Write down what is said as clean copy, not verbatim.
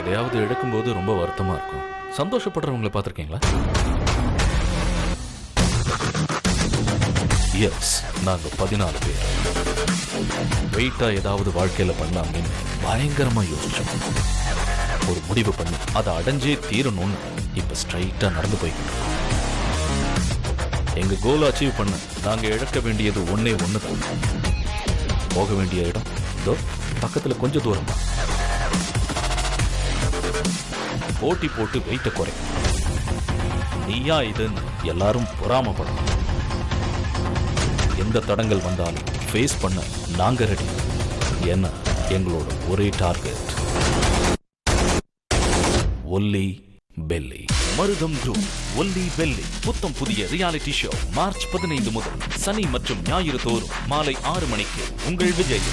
எதையாவது இழக்கும்போது ரொம்ப வருத்தமா இருக்கும். சந்தோஷப்படுறவங்களை பார்த்துருக்கீங்களா? எஸ், நாங்க 14 பேர் வெயிட்டா ஏதாவது வாழ்க்கையில பண்ணலாமேன்னு பயங்கரமா யோசிச்சோம். ஒரு முடிவு பண்ணி அதை அடைஞ்சே தீரணும்னு இப்ப ஸ்ட்ரைட்டா நடந்து போய்கிட்டு இருக்கோம். எங்க கோல் அச்சீவ் பண்ண நாங்க இழக்க வேண்டியது ஒன்னே ஒண்ணுதான். போக வேண்டிய இடம் இதோ பக்கத்துல கொஞ்சம் தூரம் தான். போட்டி போட்டு வெயிட்ட குறைக்கும். நீயா இதுன்னு எல்லாரும் பொறாமப்படணும். எந்த தடங்கள் வந்தாலும் ஃபேஸ் பண்ண நாங்க ரெடி. ஏன்னா எங்களோட ஒரே டார்கெட் ஒல்லி பெல்லி. மருதம் குரூப் ஒல்லி பெல்லி புத்தம் புதிய ரியாலிட்டி ஷோ மார்ச் 15 முதல் சனி மற்றும் ஞாயிறு தோறும் மாலை 6 மணிக்கு உங்கள் விஜய்.